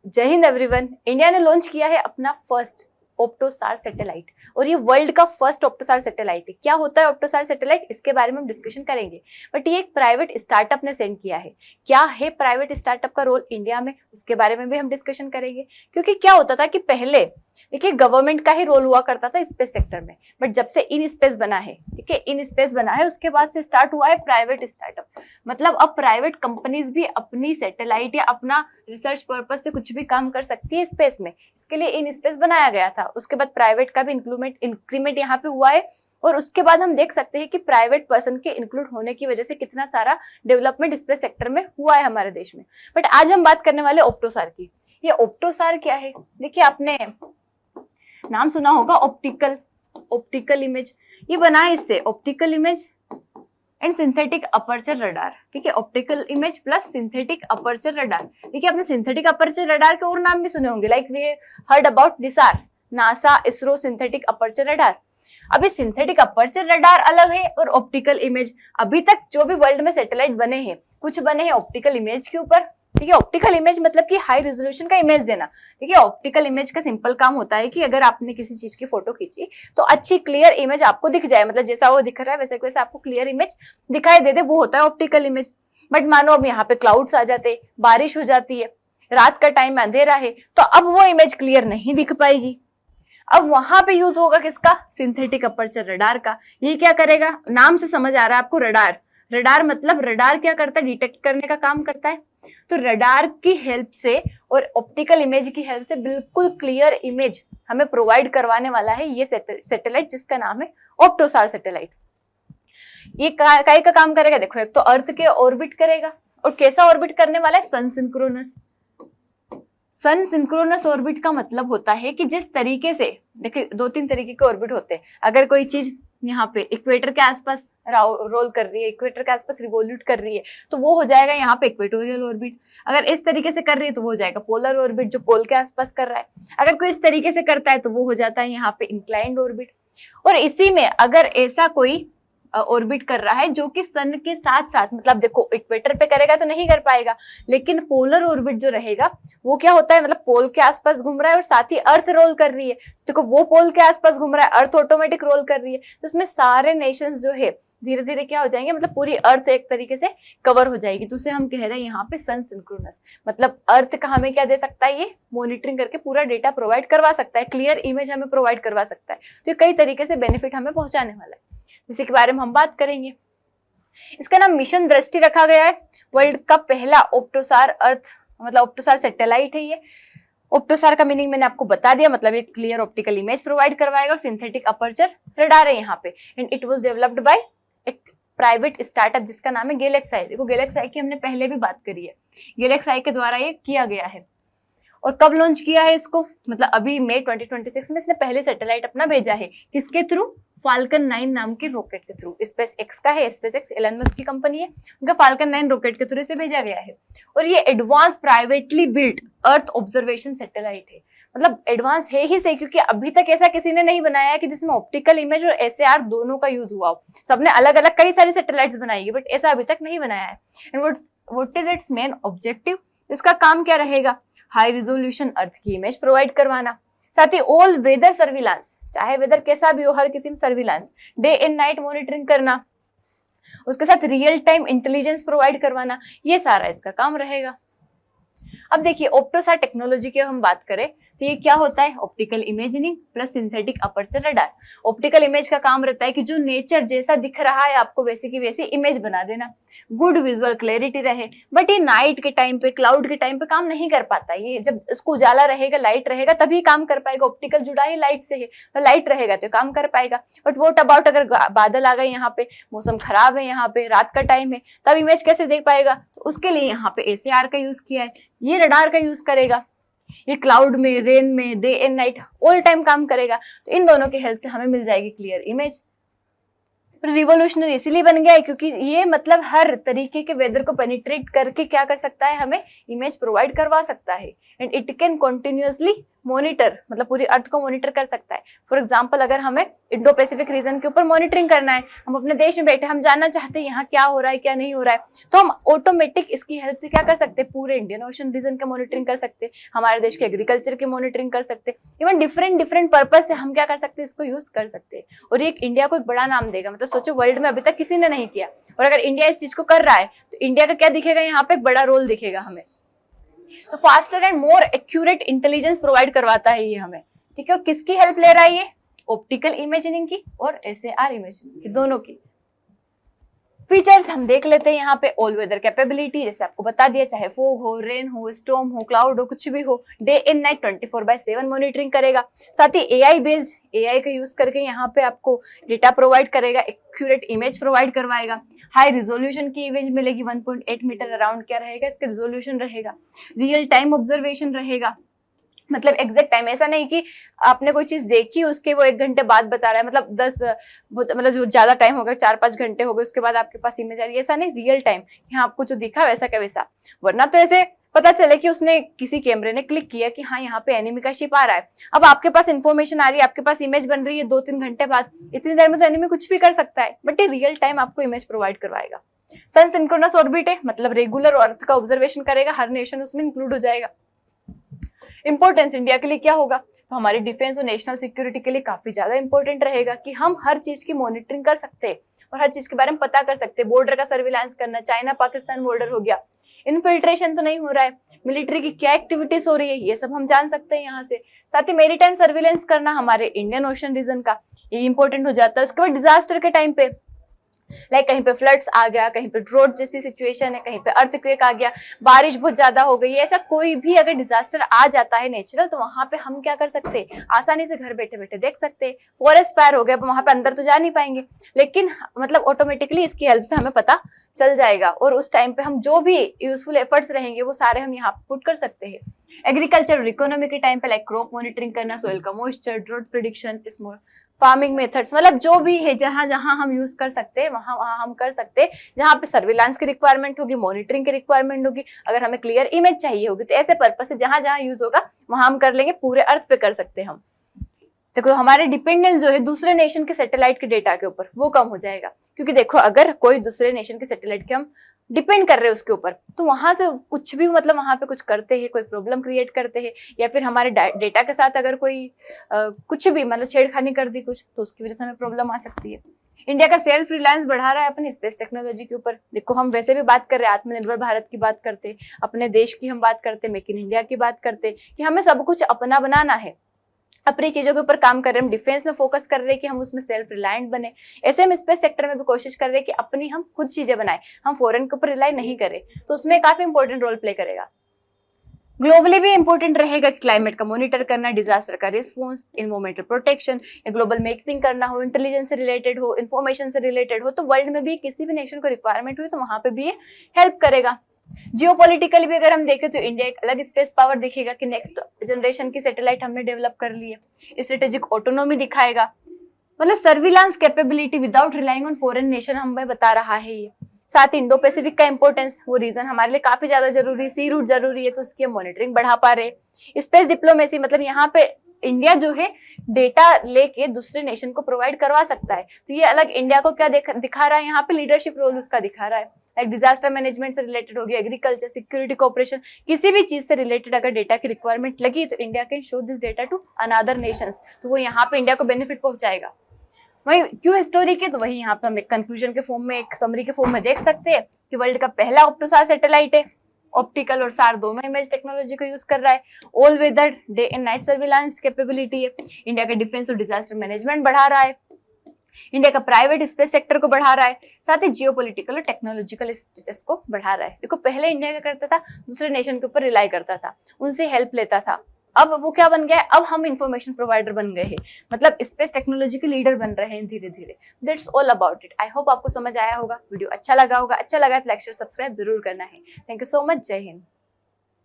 जय Hind everyone. India ने launch किया है अपना फर्स्ट ऑप्टोसार सैटेलाइट और ये वर्ल्ड का फर्स्ट ऑप्टोसार सैटेलाइट है। क्या होता है ऑप्टोसार सैटेलाइट, इसके बारे में हम डिस्कशन करेंगे। बट ये एक प्राइवेट स्टार्टअप ने सेंड किया है। क्या है प्राइवेट स्टार्टअप का रोल इंडिया में, उसके बारे में भी हम डिस्कशन करेंगे। क्योंकि क्या होता था कि पहले देखिए गवर्नमेंट का ही रोल हुआ करता था स्पेस सेक्टर में, बट जब से इन स्पेस बना है, ठीक है, इन स्पेस बना है, उसके बाद से स्टार्ट हुआ है प्राइवेट स्टार्टअप। मतलब अब प्राइवेट कंपनीज भी अपनी सैटेलाइट या अपना रिसर्च पर्पस से कुछ भी काम कर सकती है स्पेस में। इसके लिए इन स्पेस बनाया गया था। उसके बाद प्राइवेट का भी इंक्रीमेंट यहाँ पे हुआ है और उसके बाद हम देख सकते हैं कि प्राइवेट पर्सन के इंक्लूड होने की वजह से कितना सारा डेवलपमेंट स्पेस सेक्टर में हुआ है हमारे देश में। बट आज हम बात करने वाले ऑप्टोसार की। ये ऑप्टोसार क्या है? देखिए आपने नाम सुना होगा ऑप्टिकल इमेज। ये बना है इससे optical image and synthetic aperture radar. ठीक है, optical image plus synthetic aperture radar. देखिए आपने सिंथेटिक अपर्चर रडार के और नाम भी सुने होंगे, like we heard about NISAR, NASA, ISRO synthetic aperture radar. अभी सिंथेटिक अपर्चर रडार अलग है और ऑप्टिकल इमेज। अभी तक जो भी वर्ल्ड में सैटेलाइट बने हैं, कुछ बने हैं ऑप्टिकल इमेज के ऊपर। ठीक है, ऑप्टिकल इमेज मतलब कि हाई रेजोल्यूशन का इमेज देना। ठीक है, ऑप्टिकल इमेज का सिंपल काम होता है कि अगर आपने किसी चीज की फोटो खींची तो अच्छी क्लियर इमेज आपको दिख जाए, मतलब जैसा वो दिख रहा है वैसे वैसे आपको क्लियर इमेज दिखाई दे दे, वो होता है ऑप्टिकल इमेज। बट मानो अब यहाँ पे क्लाउड्स आ जाते, बारिश हो जाती है, रात का टाइम अंधेरा है, तो अब वो इमेज क्लियर नहीं दिख पाएगी। अब वहां पे यूज होगा किसका? सिंथेटिक अपर्चर रडार का। ये क्या करेगा? नाम से समझ आ रहा है आपको, रडार। रडार मतलब रडार क्या करता है? डिटेक्ट करने का काम करता है। तो रडार की हेल्प से और ऑप्टिकल इमेज की हेल्प से बिल्कुल क्लियर इमेज हमें प्रोवाइड करवाने वाला है ये सैटेलाइट, जिसका नाम है ऑप्टोसार सैटेलाइट। ये काय का काम करेगा? देखो, एक तो अर्थ के ऑर्बिट करेगा और कैसा ऑर्बिट करने वाला है? सन सिंक्रोनस। सन सिंक्रोनस ऑर्बिट का मतलब होता है कि जिस तरीके से, देखिए 2-3 तरीके के ऑर्बिट होते हैं। अगर कोई चीज यहाँ पे इक्वेटर के आसपास रोल कर रही है, इक्वेटर के आसपास रिवोल्यूट कर रही है, तो वो हो जाएगा यहाँ पे इक्वेटोरियल ऑर्बिट। अगर इस तरीके से कर रही है तो वो हो जाएगा पोलर ऑर्बिट, जो पोल के आसपास कर रहा है। अगर कोई इस तरीके से करता है तो वो हो जाता है यहाँ पे इंक्लाइंड ऑर्बिट। और इसी में अगर ऐसा कोई ऑर्बिट कर रहा है जो कि सन के साथ साथ, मतलब देखो इक्वेटर पे करेगा तो नहीं कर पाएगा, लेकिन पोलर ऑर्बिट जो रहेगा वो क्या होता है, मतलब पोल के आसपास घूम रहा है और साथ ही अर्थ रोल कर रही है। देखो वो पोल के आसपास घूम रहा है, अर्थ ऑटोमेटिक रोल कर रही है, तो उसमें सारे नेशंस जो है धीरे धीरे क्या हो जाएंगे, मतलब पूरी अर्थ एक तरीके से कवर हो जाएगी। तो उसे हम कह रहे हैं यहाँ पे सन सिंक्रोनस। मतलब अर्थ का हमें क्या दे सकता है? ये मॉनिटरिंग करके पूरा डेटा प्रोवाइड करवा सकता है, क्लियर इमेज हमें प्रोवाइड करवा सकता है। तो कई तरीके से बेनिफिट हमें पहुंचाने वाला है, इसी के बारे में हम बात करेंगे। इसका नाम मिशन दृष्टि रखा गया है। वर्ल्ड का पहला ऑप्टोसार अर्थ, मतलब ऑप्टोसार सैटेलाइट है ये। ऑप्टोसार का मीनिंग मैंने आपको बता दिया, मतलब एक क्लियर ऑप्टिकल इमेज प्रोवाइड करवाएगा और सिंथेटिक अपर्चर रडार है यहाँ पे। And it was developed by एक प्राइवेट स्टार्टअप जिसका नाम है गैलेक्साई। देखो गैलेक्साई की हमने पहले भी बात करी है, गैलेक्साई के द्वारा ये किया गया है। और कब लॉन्च किया है इसको? मतलब अभी मई 2026 में इसने पहले सैटेलाइट अपना भेजा है। किसके थ्रू? फाल्कन 9 नाम के रॉकेट के थ्रू। स्पेस एक्स का है, स्पेस एक्स एलन मस्क की कंपनी है, उनका फाल्कन 9 रॉकेट के थ्रू इसे भेजा गया है। और ये advance privately built earth observation satellite है। मतलब एडवांस है ही सही, क्योंकि अभी तक ऐसा किसी ने नहीं बनाया है कि जिसमें ऑप्टिकल इमेज और एसएआर दोनों का यूज हुआ हो। सबने अलग अलग कई सारी सैटेलाइट्स बनाई है, बट ऐसा अभी तक नहीं बनाया है। And what is it's main objective? इसका काम क्या रहेगा? हाई रिजोल्यूशन अर्थ की इमेज प्रोवाइड करवाना, साथ ही ऑल वेदर सर्विलांस, चाहे वेदर कैसा भी हो, हर किसी में surveillance, day and night monitoring करना, उसके साथ रियल टाइम इंटेलिजेंस प्रोवाइड करवाना, ये सारा इसका काम रहेगा। अब देखिए ऑप्टोसार टेक्नोलॉजी की हम बात करें तो ये क्या होता है? Optical imaging plus synthetic aperture radar. Optical image का काम रहता है कि जो नेचर जैसा दिख रहा है आपको वैसे की वैसी इमेज बना देना, गुड विजुअल क्लैरिटी रहे। बट ये नाइट के टाइम पे, क्लाउड के टाइम पे काम नहीं कर पाता। ये जब इसको उजाला रहेगा, लाइट रहेगा, तभी काम कर पाएगा। ऑप्टिकल जुड़ा ही लाइट से है, तो लाइट रहेगा तो काम कर पाएगा। बट व्हाट अबाउट अगर बादल आ गए, यहाँ पे मौसम खराब है, यहाँ पे रात का टाइम है, तब इमेज कैसे देख पाएगा? तो उसके लिए यहाँ पे एसएआर का यूज किया है, ये रडार का यूज करेगा। ये क्लाउड में, रेन में, day and night all time काम करेगा। तो इन दोनों की हेल्प से हमें मिल जाएगी क्लियर इमेज। रिवोल्यूशनरी इसीलिए बन गया है क्योंकि ये मतलब हर तरीके के वेदर को पेनिट्रेट करके क्या कर सकता है, हमें इमेज प्रोवाइड करवा सकता है। And it can continuously monitor, मतलब पूरी अर्थ को मॉनिटर कर सकता है। फॉर एग्जाम्पल अगर हमें इंडो पैसिफिक रीजन के ऊपर मॉनिटरिंग करना है, हम अपने देश में बैठे हम जानना चाहते हैं यहाँ क्या हो रहा है क्या नहीं हो रहा है, तो हम ऑटोमेटिक इसकी हेल्प से क्या कर सकते हैं, पूरे इंडियन ओशन रीजन का मॉनिटरिंग कर सकते हैं, हमारे देश के एग्रीकल्चर की मॉनिटरिंग कर सकते हैं, इवन डिफरेंट पर्पज से हम क्या कर सकते हैं, इसको यूज कर सकते हैं। और ये इंडिया को एक बड़ा नाम देगा, मतलब सोचो वर्ल्ड में अभी तक किसी ने नहीं किया, और अगर इंडिया इस चीज को कर रहा है तो इंडिया का क्या दिखेगा, यहाँ पे एक बड़ा रोल दिखेगा हमें। तो faster and more accurate intelligence provide करवाता है ये हमें, ठीक है। और किसकी हेल्प ले रहा है ये, ऑप्टिकल इमेजिंग की और SAR इमेजिंग की, दोनों की। फीचर्स हम देख लेते हैं यहाँ पे। ऑल वेदर कैपेबिलिटी, जैसे आपको बता दिया, चाहे फोग हो, रेन हो, स्टॉर्म हो, क्लाउड हो, कुछ भी हो, डे इन नाइट 24/7 मॉनिटरिंग करेगा। साथ ही AI बेस्ड, AI का यूज करके यहाँ पे आपको डेटा प्रोवाइड करेगा, एक्यूरेट इमेज प्रोवाइड करवाएगा, हाई रिजोल्यूशन की इमेज मिलेगी, 1.8 मीटर अराउंड क्या रहेगा इसका रिजोल्यूशन रहेगा, रियल टाइम ऑब्जर्वेशन रहेगा, मतलब एग्जैक्ट टाइम, ऐसा नहीं कि आपने कोई चीज देखी उसके वो 1 घंटे बाद बता रहा है, मतलब 10 मतलब जो ज्यादा टाइम हो गया, 4-5 घंटे हो गए उसके बाद आपके पास इमेज आ रही है, ऐसा नहीं, रियल टाइम यहाँ आपको जो दिखा वैसा का वैसा। वरना तो ऐसे पता चले कि उसने किसी कैमरे ने क्लिक किया कि हाँ यहाँ पे एनिमी का शिप आ रहा है, अब आपके पास इन्फॉर्मेशन आ रही है, आपके पास इमेज बन रही है 2-3 घंटे बाद, इतनी देर में तो एनिमी कुछ भी कर सकता है, बट ये रियल टाइम आपको इमेज प्रोवाइड करवाएगा। सन सिंक्रोनस ऑर्बिट है, मतलब रेगुलर अर्थ का ऑब्जर्वेशन करेगा, हर नेशन उसमें इंक्लूड हो जाएगा। इंपॉर्टेंस इंडिया के लिए क्या होगा, तो हमारी डिफेंस और नेशनल सिक्योरिटी के लिए काफी ज्यादा इंपॉर्टेंट रहेगा कि हम हर चीज की मॉनिटरिंग कर सकते हैं और हर चीज के बारे में पता कर सकते हैं। बॉर्डर का सर्विलांस करना, चाइना पाकिस्तान बॉर्डर हो गया, इनफिल्ट्रेशन तो नहीं हो रहा है, मिलिट्री की क्या एक्टिविटीज हो रही है ये सब हम जान सकते हैं यहाँ से। साथ ही मेरीटाइम सर्विलेंस करना हमारे इंडियन ओशन रीजन का, ये इंपॉर्टेंट हो जाता है। उसके बाद डिजास्टर के टाइम पे, लाइक कहीं पे फ्लड्स आ गया, कहीं पे ड्रॉट जैसी सिचुएशन है, कहीं पे अर्थक्वेक आ गया, बारिश बहुत ज्यादा हो गई, ऐसा कोई भी अगर डिजास्टर आ जाता है नेचुरल, तो वहां पे हम क्या कर सकते हैं, आसानी से घर बैठे बैठे देख सकते हैं। फॉरेस्ट फायर हो गया, वहां पे अंदर तो जा नहीं पाएंगे, लेकिन मतलब ऑटोमेटिकली इसकी हेल्प से हमें पता चल जाएगा और उस टाइम पे हम जो भी यूजफुल एफर्ट्स रहेंगे वो सारे हम यहाँ पुट कर सकते हैं। एग्रीकल्चर और इकोनॉमी के टाइम पे लाइक क्रॉप मॉनिटरिंग करना, सोइल का moisture, drought prediction, small farming methods, मतलब जो भी है जहां जहां हम यूज कर सकते हैं वहां वहां हम कर सकते हैं। जहां पे सर्विलांस की रिक्वायरमेंट होगी, मॉनिटरिंग की रिक्वायरमेंट होगी, अगर हमें क्लियर इमेज चाहिए होगी, तो ऐसे पर्पस से जहां जहां यूज होगा वहां हम कर लेंगे, पूरे अर्थ पे कर सकते हैं हम। देखो हमारे डिपेंडेंस जो है दूसरे नेशन के सैटेलाइट के डेटा के ऊपर वो कम हो जाएगा, क्योंकि देखो अगर कोई दूसरे नेशन के सैटेलाइट के हम डिपेंड कर रहे हैं उसके ऊपर, तो वहां से कुछ भी मतलब वहां पे कुछ करते हैं, कोई प्रॉब्लम क्रिएट करते हैं, या फिर हमारे डेटा के साथ अगर कोई कुछ भी मतलब छेड़खानी कर दी कुछ, तो उसकी वजह से हमें प्रॉब्लम आ सकती है। इंडिया का सेल्फ रिलायंस बढ़ा रहा है अपनी स्पेस टेक्नोलॉजी के ऊपर। देखो हम वैसे भी बात कर रहे हैं, आत्मनिर्भर भारत की बात करते, अपने देश की हम बात करते, मेक इन इंडिया की बात करते, कि हमें सब कुछ अपना बनाना है, अपनी चीजों के ऊपर काम कर रहे हैं, हम डिफेंस में फोकस कर रहे हैं कि हम उसमें सेल्फ रिलायंट बने। ऐसे हम स्पेस सेक्टर में भी कोशिश कर रहे हैं कि अपनी हम खुद चीजें बनाए, हम फॉरेन के ऊपर रिलाई नहीं करें, तो उसमें काफी इंपॉर्टेंट रोल प्ले करेगा। ग्लोबली भी इंपॉर्टेंट रहेगा, क्लाइमेट का मॉनिटर करना, डिजास्टर का रिस्पॉन्स, एनवायरमेंटल प्रोटेक्शन या ग्लोबल मैपिंग करना हो, इंटेलिजेंस से रिलेटेड हो, इन्फॉर्मेशन से रिलेटेड हो, तो वर्ल्ड में भी किसी भी नेशन को रिक्वायरमेंट हुई तो वहां पे भी ये हेल्प करेगा। जियोपॉलिटिकली भी अगर हम देखें तो इंडिया एक अलग स्पेस पावर दिखेगा कि नेक्स्ट जनरेशन की सैटेलाइट हमने डेवलप कर ली है, स्ट्रेटेजिक ऑटोनोमी दिखाएगा, मतलब surveillance capability without relying on foreign nation हमें बता रहा है ये। साथ ही इंडो पैसिफिक का इंपॉर्टेंस, वो रीजन हमारे लिए काफी ज्यादा जरूरी, सी रूट जरूरी है, तो उसकी हम मॉनिटरिंग बढ़ा पा रहे। स्पेस डिप्लोमेसी, मतलब यहाँ पे इंडिया जो है डेटा लेके दूसरे नेशन को प्रोवाइड करवा सकता है, तो ये अलग इंडिया को क्या दिखा रहा है, यहाँ पे लीडरशिप रोल उसका दिखा रहा है। लाइक डिजास्टर मैनेजमेंट से रिलेटेड हो गया, एग्रीकल्चर, सिक्योरिटी कोऑपरेशन, किसी भी चीज से रिलेटेड अगर डेटा की रिक्वायरमेंट लगी तो India can show this data to another nations, तो वो यहाँ पे इंडिया को बेनिफिट पहुंचाएगा। वही क्यों हिस्टोरी के, तो वही यहाँ पे हम एक कंक्लूजन के फॉर्म में, एक समरी के फॉर्म में देख सकते हैं कि वर्ल्ड का पहला ऑप्टोसार सैटेलाइट है, ऑप्टिकल और सार दोनों इमेज टेक्नोलॉजी को यूज कर रहा है, all weather day and night surveillance capability है, इंडिया का डिफेंस और डिजास्टर मैनेजमेंट बढ़ा रहा है, इंडिया का प्राइवेट स्पेस सेक्टर को बढ़ा रहा है, साथ ही जियोपॉलिटिकल और टेक्नोलॉजिकल स्टेटस को बढ़ा रहा है। देखो पहले इंडिया क्या करता था, दूसरे नेशन के ऊपर रिलाई करता था, उनसे हेल्प लेता था, अब वो क्या बन गया है, अब हम इंफॉर्मेशन प्रोवाइडर बन गए हैं, मतलब स्पेस टेक्नोलॉजी के लीडर बन रहे हैं धीरे धीरे। That's all about it. I hope आपको समझ आया होगा, वीडियो अच्छा लगा होगा, अच्छा लगा तो लाइक शेयर सब्सक्राइब जरूर करना है। थैंक यू सो मच, जय हिंद।